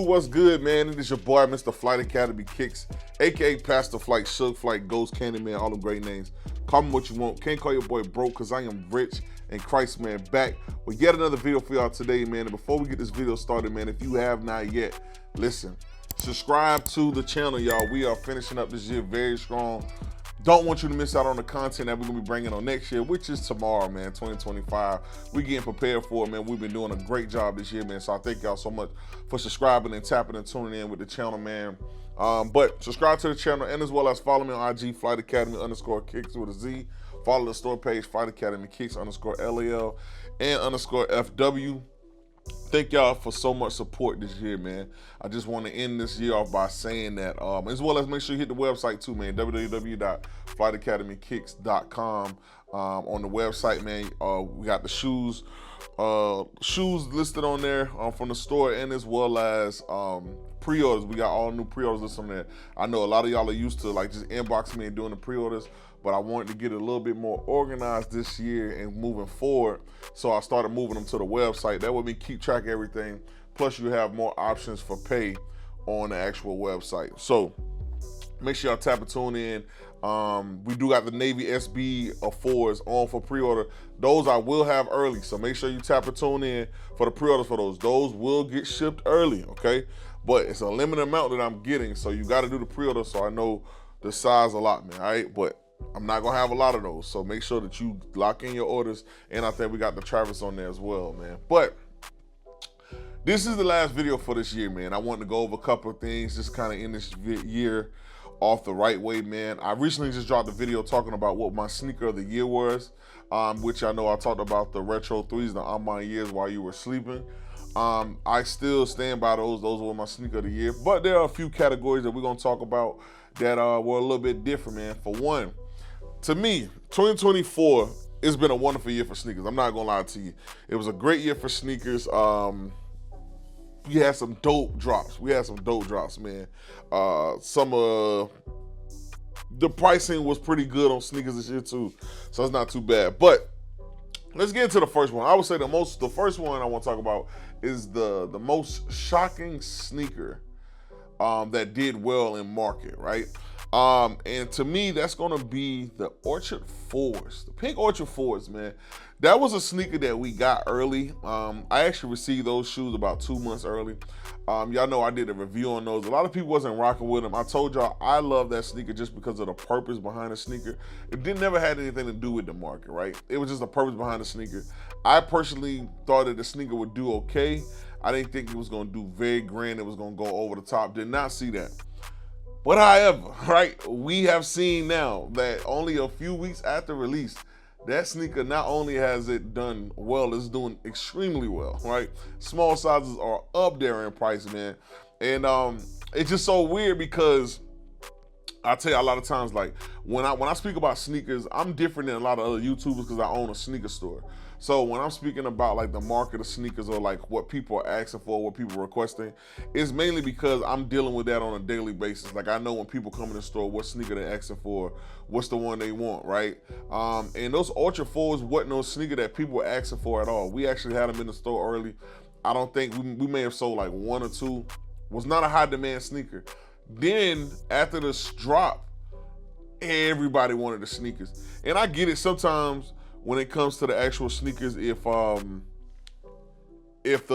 YouTube, what's good, man? It is your boy, Mr. Flight Academy Kicks, aka Pastor Flight, Suge Flight, Ghost, Candyman, all them great names. Call me what you want. Can't call your boy broke, because I am rich and Christ, man, back with yet another video for y'all today, man. And before we get this video started, man, if you have not yet, listen, subscribe to the channel, y'all. We are finishing up this year very strong. Don't want you to miss out on the content that we're gonna be bringing on next year, which is tomorrow, man, 2025. We're getting prepared for it, man. We've been doing a great job this year, man. So I thank y'all so much for subscribing and tapping and tuning in with the channel, man. But subscribe to the channel and as well as follow me on IG, Flight Academy _Kicks with a Z. Follow the store page, Flight Academy Kicks _LAL and _FW. Thank y'all for so much support this year, man. I just want to end this year off by saying that, as well as make sure you hit the website too, man, www.flightacademykicks.com. On the website, man, we got the shoes listed on there from the store, and as well as pre-orders. We got all new pre-orders listed on there. I know a lot of y'all are used to like just inboxing me and doing the pre-orders, but I wanted to get it a little bit more organized this year and moving forward. So I started moving them to the website. That way we keep track of everything. Plus you have more options for pay on the actual website. So make sure y'all tap and tune in. We do got the Navy SB 4s on for pre-order. Those I will have early, so make sure you tap and tune in for the pre-orders for those. Those will get shipped early, okay? But it's a limited amount that I'm getting, so you gotta do the pre-order so I know the size allotment, all right? But I'm not gonna have a lot of those, so make sure that you lock in your orders. And I think we got the Travis on there as well, man. But this is the last video for this year, man. I wanted to go over a couple of things, just kind of end this year off the right way, man. I recently just dropped a video talking about what my sneaker of the year was, which I know I talked about the Retro 3s, the On My Years While You Were Sleeping. I still stand by those. Those were my sneaker of the year. But there are a few categories that we're gonna talk about that were a little bit different, man. For one, to me, 2024, it's been a wonderful year for sneakers. I'm not gonna lie to you. It was a great year for sneakers. We had some dope drops. Man. Some the pricing was pretty good on sneakers this year too, so it's not too bad. But let's get into the first one. I would say the first one I want to talk about is the most shocking sneaker that did well in market, right? And to me, that's gonna be the Orchard 4s, the pink Orchard 4s, man. That was a sneaker that we got early. I actually received those shoes about 2 months early. Y'all know I did a review on those. A lot of people wasn't rocking with them. I told y'all I love that sneaker just because of the purpose behind the sneaker. It never had anything to do with the market, right? It was just the purpose behind the sneaker. I personally thought that the sneaker would do okay. I didn't think it was gonna do very grand. It was gonna go over the top. Did not see that. But however, right, we have seen now that only a few weeks after release, that sneaker not only has it done well, it's doing extremely well, right? Small sizes are up there in price, man. And it's just so weird because I tell you a lot of times, like when I speak about sneakers, I'm different than a lot of other YouTubers because I own a sneaker store. So when I'm speaking about like the market of sneakers or like what people are asking for, what people are requesting, it's mainly because I'm dealing with that on a daily basis. Like I know when people come in the store, what sneaker they're asking for, what's the one they want, right? And those Orchard 4s wasn't no sneaker that people were asking for at all. We actually had them in the store early. I don't think, we may have sold like 1 or 2. Was not a high demand sneaker. Then after this drop, everybody wanted the sneakers. And I get it sometimes when it comes to the actual sneakers, if the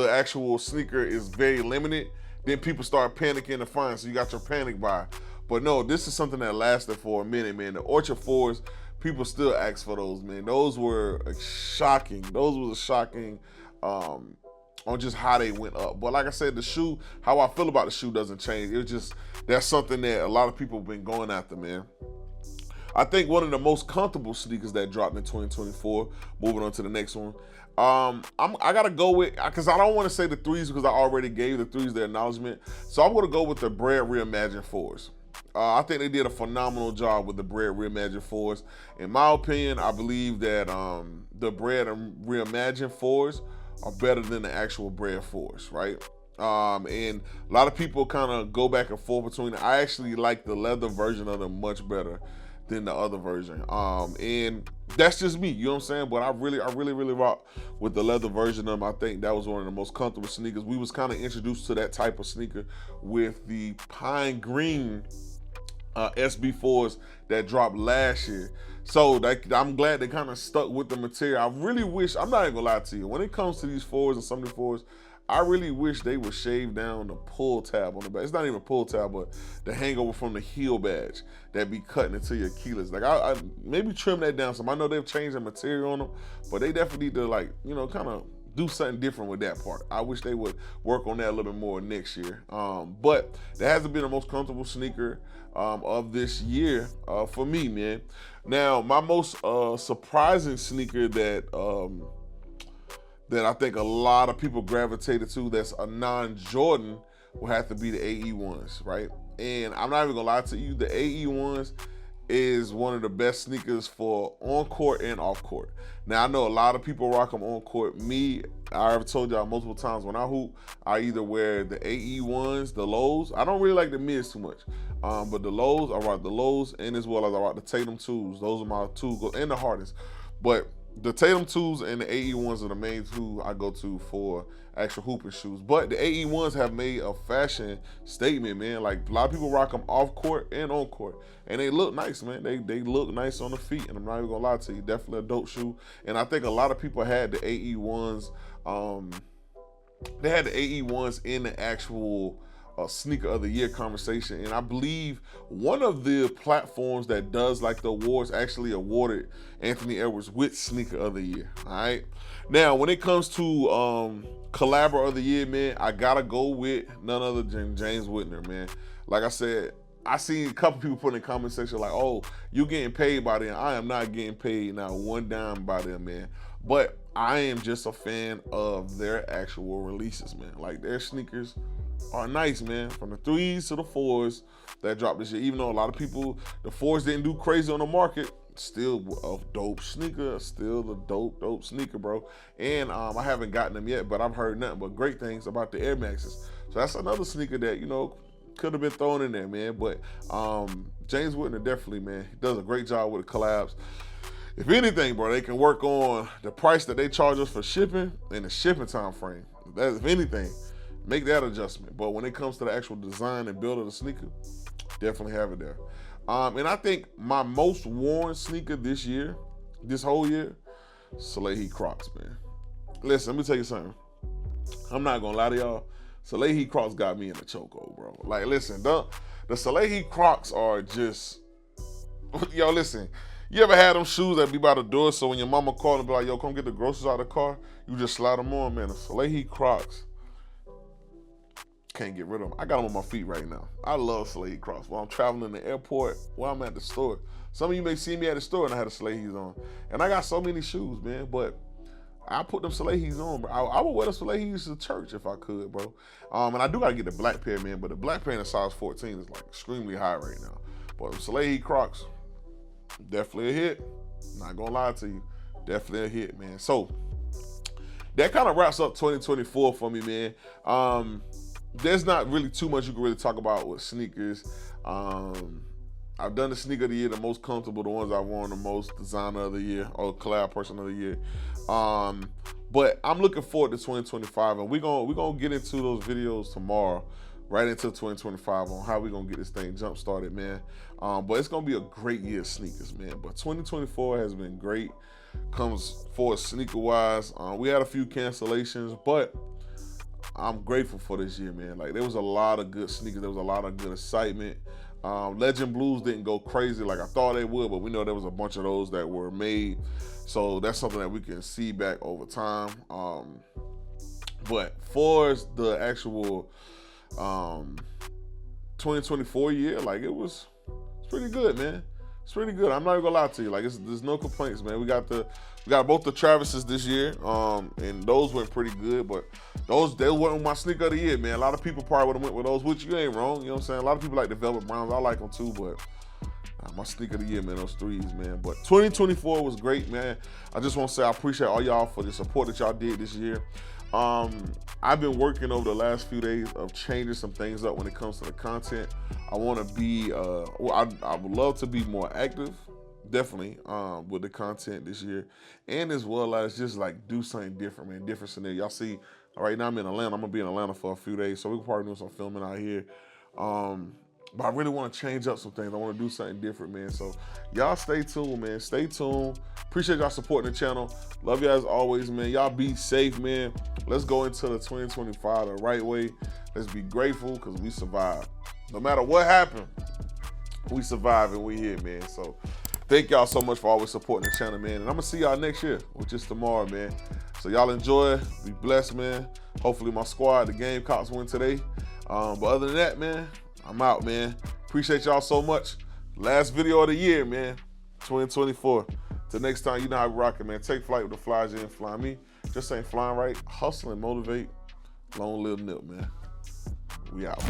actual sneaker is very limited, then people start panicking and fine, so you got your panic buy. But no, this is something that lasted for a minute, man. The Orchard 4s, people still ask for those, man. Those were shocking. Those was shocking on just how they went up. But like I said, the shoe, how I feel about the shoe doesn't change. It was just, that's something that a lot of people have been going after, man. I think one of the most comfortable sneakers that dropped in 2024, moving on to the next one, I gotta go with, because I don't want to say the 3s because I already gave the 3s their acknowledgement. So I'm gonna go with the Bread Reimagined 4s. I think they did a phenomenal job with the Bread Reimagined 4s. In my opinion, I believe that the Bread Reimagined 4s are better than the actual Bread 4s, right? And a lot of people kind of go back and forth between it. I actually like the leather version of them much better than the other version. And that's just me, you know what I'm saying? But I really rock with the leather version of them. I think that was one of the most comfortable sneakers. We was kind of introduced to that type of sneaker with the pine green SB4s that dropped last year. So I'm glad they kind of stuck with the material. I really wish, I'm not even gonna lie to you, when it comes to these fours and some of these fours, I really wish they would shave down the pull tab on the back. It's not even a pull tab, but the hangover from the heel badge that be cutting into your Achilles. Like I maybe trim that down some. I know they've changed the material on them, but they definitely need to, like, you know, kind of do something different with that part. I wish they would work on that a little bit more next year. But that hasn't been the most comfortable sneaker of this year for me, man. Now, my most surprising sneaker that I think a lot of people gravitated to that's a non-Jordan will have to be the AE1s, right? And I'm not even gonna lie to you, the AE1s is one of the best sneakers for on court and off court. Now, I know a lot of people rock them on court. Me, I have told y'all multiple times, when I hoop, I either wear the AE1s, the lows. I don't really like the mids too much, but the lows, I rock the lows, and as well as I rock the Tatum 2s. Those are my two, and the hardest. But the Tatum 2s and the AE1s are the main two I go to for actual hooping shoes. But the AE1s have made a fashion statement, man. Like, a lot of people rock them off court and on court, and they look nice, man. They look nice on the feet, and I'm not even gonna lie to you, definitely a dope shoe. And I think a lot of people had the AE1s. They had the AE1s in the actual sneaker of the year conversation, and I believe one of the platforms that does like the awards actually awarded Anthony Edwards with sneaker of the year. All right, now when it comes to Collaborator of the year, man, I gotta go with none other than James Whitner, man. Like I said, I seen a couple people put in the comment section like, oh, you getting paid by them. I am not getting paid now one dime by them, man. But I am just a fan of their actual releases, man. Like, their sneakers are nice, man. From the 3s to the 4s that dropped this year. Even though a lot of people, the 4s didn't do crazy on the market, still a dope sneaker, still a dope sneaker, bro. And I haven't gotten them yet, but I've heard nothing but great things about the Air Maxes. So that's another sneaker that, you know, could have been thrown in there, man. But James Whitner definitely, man, he does a great job with the collabs. If anything, bro, they can work on the price that they charge us for shipping and the shipping time frame. That, if anything, make that adjustment. But when it comes to the actual design and build of the sneaker, definitely have it there. And I think my most worn sneaker this year, this whole year, Soleil Crocs, man. Listen, let me tell you something. I'm not gonna lie to y'all. Soleil Crocs got me in the chokehold, bro. Like, listen, the Soleil Crocs are just, yo, listen. You ever had them shoes that be by the door, so when your mama called and be like, yo, come get the groceries out of the car, you just slide them on, man. The Soleil Crocs, can't get rid of them. I got them on my feet right now. I love Soleil Crocs. While I'm traveling in the airport, while I'm at the store. Some of you may see me at the store and I had the Soleil's on. And I got so many shoes, man, but I put them Soleil's on, bro. I would wear the Soleil's to church if I could, bro. And I do gotta get the black pair, man, but the black pair in a size 14 is like extremely high right now. But the Soleil Crocs, definitely a hit. Not gonna lie to you, definitely a hit, man. So that kind of wraps up 2024 for me, man. There's not really too much you can really talk about with sneakers. I've done the sneaker of the year, the most comfortable, the ones I've worn the most, designer of the year, or collab person of the year. But I'm looking forward to 2025, and we're gonna get into those videos tomorrow, right into 2025, on how we're gonna get this thing jump started, man. But it's gonna be a great year of sneakers, man. But 2024 has been great, comes for us sneaker wise. We had a few cancellations, but I'm grateful for this year, man. Like, there was a lot of good sneakers. There was a lot of good excitement. Legend Blues didn't go crazy like I thought they would, but we know there was a bunch of those that were made. So that's something that we can see back over time. But for the actual 2024 year, like, it's pretty good, man. It's pretty good. I'm not even gonna lie to you. Like, there's no complaints, man. We got both the Travises this year, and those went pretty good. But they weren't my sneaker of the year, man. A lot of people probably would have went with those, which you ain't wrong. You know what I'm saying? A lot of people like the Velvet Browns. I like them too, but my sneaker of the year, man, those 3s, man. But 2024 was great, man. I just want to say I appreciate all y'all for the support that y'all did this year. I've been working over the last few days of changing some things up when it comes to the content. I want to be, I would love to be more active, definitely, with the content this year, and as well as just like do something different, man, different scenario. Y'all see, right now I'm in Atlanta. I'm gonna be in Atlanta for a few days, so we're probably doing some filming out here. But I really want to change up some things. I want to do something different, man. So y'all stay tuned, man. Stay tuned. Appreciate y'all supporting the channel. Love y'all as always, man. Y'all be safe, man. Let's go into the 2025 the right way. Let's be grateful because we survived. No matter what happened, we survived and we here, man. So thank y'all so much for always supporting the channel, man. And I'm going to see y'all next year, which is tomorrow, man. So y'all enjoy. Be blessed, man. Hopefully my squad, the Gamecocks, win today. But other than that, man, I'm out, man. Appreciate y'all so much. Last video of the year, man. 2024. Till next time, you know how we rock it, man. Take flight with the Flyest and fly me. Just ain't flying right. Hustle and motivate. Long live Nip, man. We out.